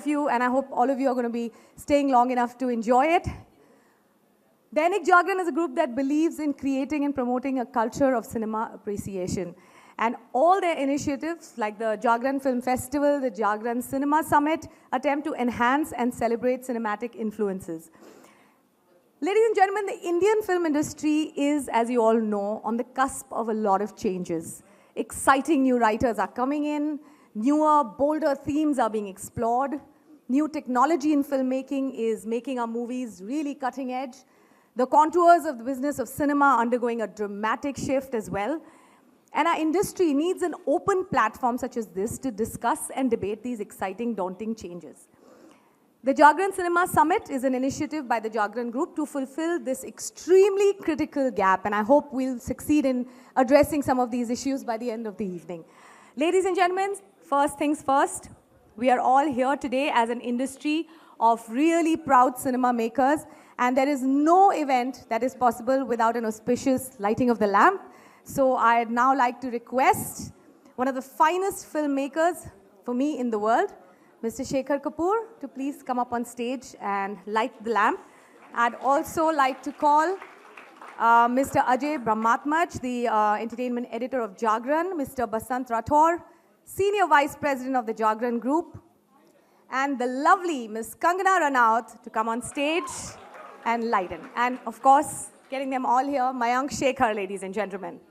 you, and I hope all of you are going to be staying long enough to enjoy it. Dainik Jagran is a group that believes in creating and promoting a culture of cinema appreciation. And all their initiatives, like the Jagran Film Festival, the Jagran Cinema Summit, attempt to enhance and celebrate cinematic influences. Ladies and gentlemen, the Indian film industry is, as you all know, on the cusp of a lot of changes. Exciting new writers are coming in, newer, bolder themes are being explored, new technology in filmmaking is making our movies really cutting edge. The contours of the business of cinema are undergoing a dramatic shift as well. And our industry needs an open platform such as this to discuss and debate these exciting, daunting changes. The Jagran Cinema Summit is an initiative by the Jagran Group to fulfill this extremely critical gap, and I hope we'll succeed in addressing some of these issues by the end of the evening. Ladies and gentlemen, first things first, we are all here today as an industry of really proud cinema makers, and there is no event that is possible without an auspicious lighting of the lamp. So I'd now like to request one of the finest filmmakers for me in the world, Mr. Shekhar Kapoor, to please come up on stage and light the lamp. I'd also like to call Mr. Ajay Brahmatmach, the entertainment editor of Jagran, Mr. Basant Rathore, Senior Vice President of the Jagran Group, and the lovely Ms. Kangana Ranaut to come on stage and lighten. And of course, getting them all here, Mayank Shekhar, ladies and gentlemen.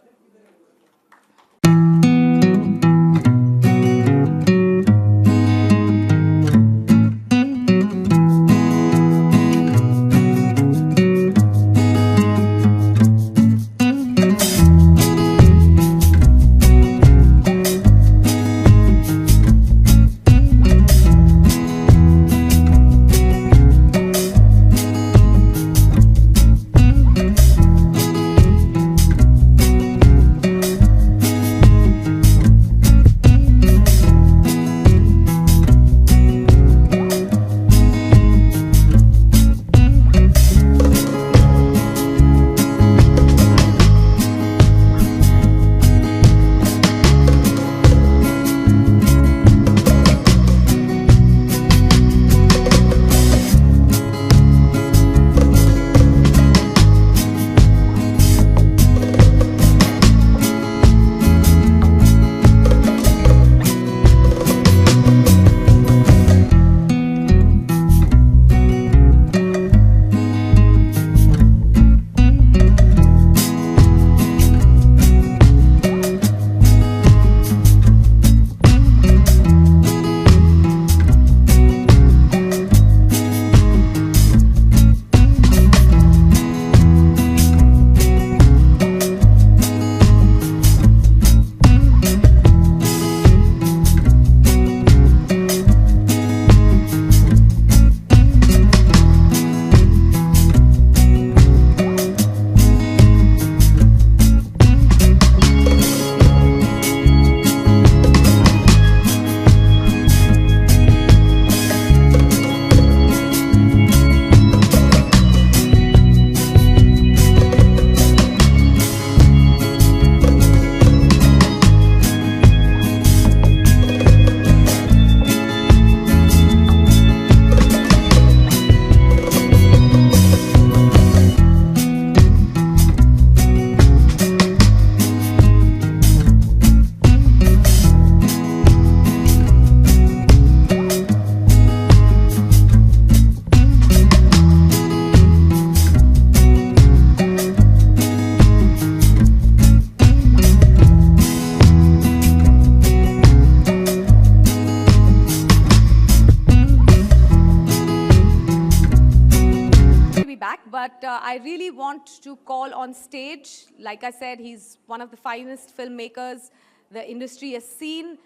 But I really want to call on stage, like I said, he's one of the finest filmmakers the industry has seen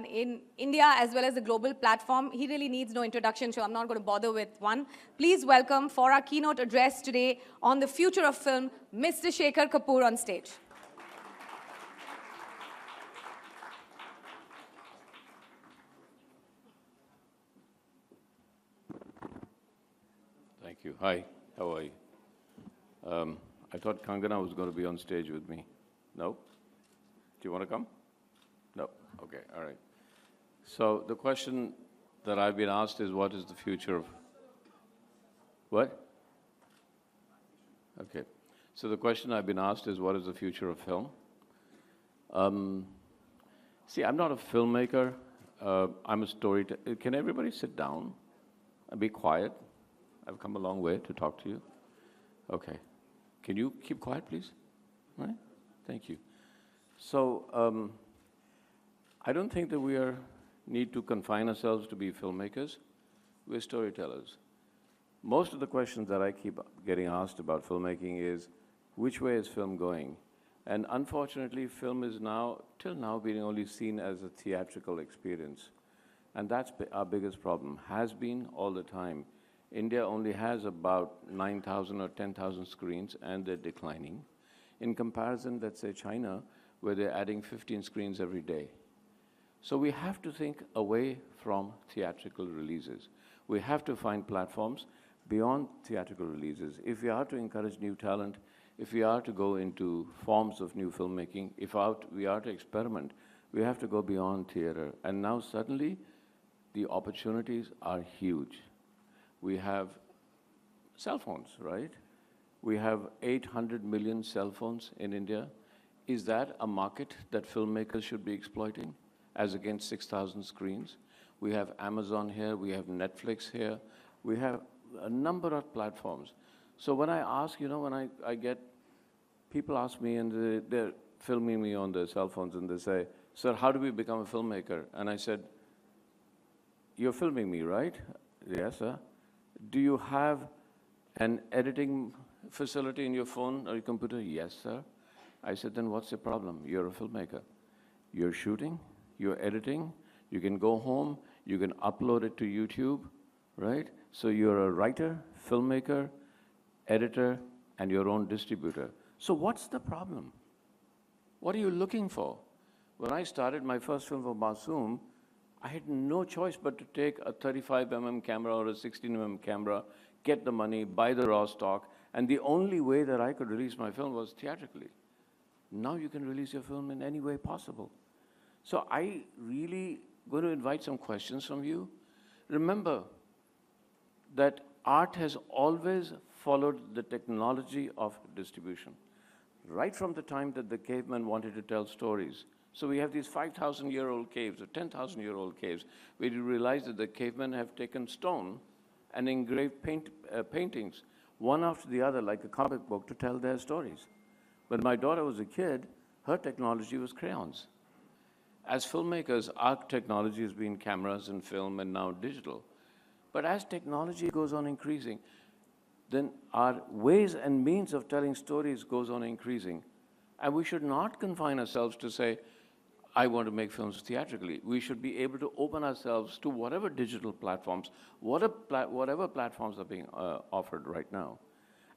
in India as well as the global platform. He really needs no introduction, so I'm not going to bother with one. Please welcome for our keynote address today on the future of film, Mr. Shekhar Kapoor on stage. Thank you. Hi, how are you? I thought Kangana was going to be on stage with me. No? Do you want to come? No? Okay, all right. So the question that I've been asked is, what is the future of... What? Okay. So the question I've been asked is, what is the future of film? See, I'm not a filmmaker. I'm a storyteller. Can everybody sit down and be quiet? I've come a long way to talk to you. Okay. Can you keep quiet, please? Right? Thank you. So I don't think that we need to confine ourselves to be filmmakers. We're storytellers. Most of the questions that I keep getting asked about filmmaking is, which way is film going? And unfortunately, film is now, till now, being only seen as a theatrical experience. And that's our biggest problem, has been all the time. India only has about 9,000 or 10,000 screens, and they're declining. In comparison, let's say China, where they're adding 15 screens every day. So we have to think away from theatrical releases. We have to find platforms beyond theatrical releases. If we are to encourage new talent, if we are to go into forms of new filmmaking, if we are to experiment, we have to go beyond theater. And now suddenly, the opportunities are huge. We have cell phones, right? We have 800 million cell phones in India. Is that a market that filmmakers should be exploiting, as against 6,000 screens? We have Amazon here, we have Netflix here, we have a number of platforms. So when I ask, when I get, people ask me and they're filming me on their cell phones and they say, "Sir, how do we become a filmmaker?" And I said, "You're filming me, right?" "Yes, sir." "Do you have an editing facility in your phone or your computer?" "Yes, sir." I said, "Then what's the problem? You're a filmmaker. You're shooting, you're editing, you can go home, you can upload it to YouTube, right? So you're a writer, filmmaker, editor, and your own distributor. So what's the problem? What are you looking for?" When I started my first film for Masoom, I had no choice but to take a 35mm camera or a 16mm camera, get the money, buy the raw stock, and the only way that I could release my film was theatrically. Now you can release your film in any way possible. So I really going to invite some questions from you. Remember that art has always followed the technology of distribution, right from the time that the cavemen wanted to tell stories. So we have these 5,000-year-old caves or 10,000-year-old caves where you realize that the cavemen have taken stone and engraved paintings, one after the other, like a comic book, to tell their stories. When my daughter was a kid, her technology was crayons. As filmmakers, our technology has been cameras and film and now digital. But as technology goes on increasing, then our ways and means of telling stories goes on increasing. And we should not confine ourselves to say, I want to make films theatrically. We should be able to open ourselves to whatever digital platforms, whatever platforms are being offered right now.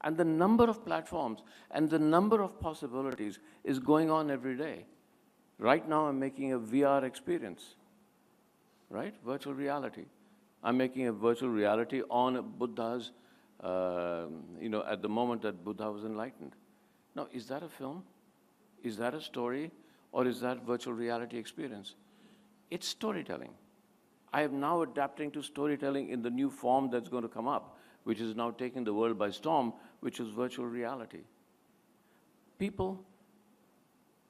And the number of platforms and the number of possibilities is going on every day. Right now, I'm making a VR experience, right? Virtual reality. I'm making a virtual reality on Buddha's, at the moment that Buddha was enlightened. Now, is that a film? Is that a story? Or is that virtual reality experience? It's storytelling. I am now adapting to storytelling in the new form that's going to come up, which is now taking the world by storm, which is virtual reality. People,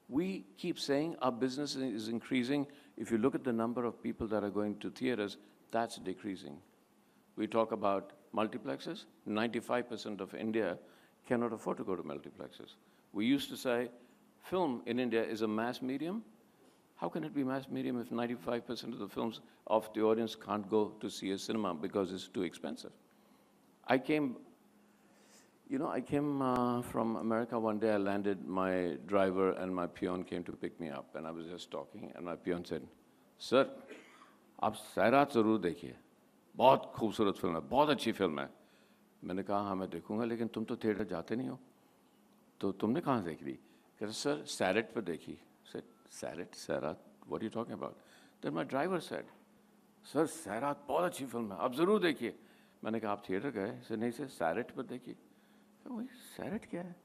we keep saying our business is increasing. If you look at the number of people that are going to theaters, that's decreasing. We talk about multiplexes. 95% of India cannot afford to go to multiplexes. We used to say, film in India is a mass medium. How can it be mass medium if 95% of the films of the audience can't go to see a cinema because it's too expensive? I came from America one day. I landed, my driver and my peon came to pick me up, and I was just talking, and my peon said, "Sir, आप सैराट ज़रूर देखिए, बहुत खूबसूरत film है, बहुत अच्छी film है." मैंने कहा, "हाँ, मैं देखूंगा, लेकिन तुम तो थिएटर जाते नहीं हो, तो तुमने कहाँ देख ली?" कहते, "Sir, सैराट पर देखी." I said, "Sairat, Sairat, what are you talking about?" Then my driver said, "Sir, Sairat बहुत अच्छी फिल्म है, आप ज़रूर देखिए." मैंने कहा, "आप थिएटर गए?" सर, "नहीं सर, सैराट पर देखिए." वही सैराट क्या है?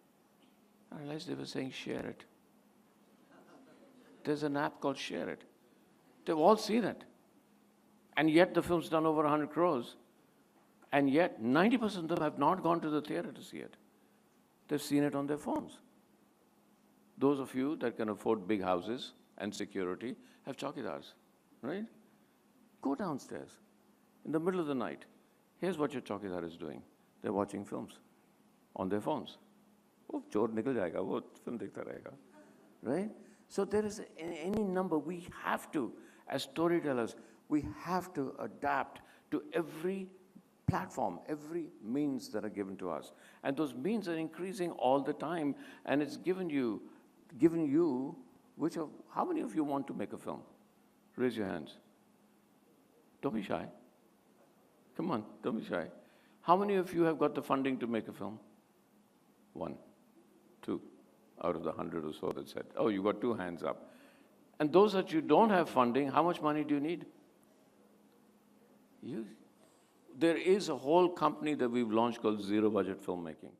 I realized they were saying share it. There's an app called Share It. They've all seen it. And yet the film's done over 100 crores. And yet 90% of them have not gone to the theater to see it. They've seen it on their phones. Those of you that can afford big houses and security have chowkidars, right? Go downstairs in the middle of the night. Here's what your chowkidar is doing. They're watching films on their phones. Oh, chor nikal jayega, wo film dekhta rahega, right? So there is any number. We have to, as storytellers, we have to adapt to every platform, every means that are given to us. And those means are increasing all the time, and it's given you, how many of you want to make a film? Raise your hands. Don't be shy. Come on, don't be shy. How many of you have got the funding to make a film? 1, 2, out of the 100 or so that said, oh, you got 2 hands up. And those that you don't have funding, how much money do you need? There is a whole company that we've launched called Zero Budget Filmmaking.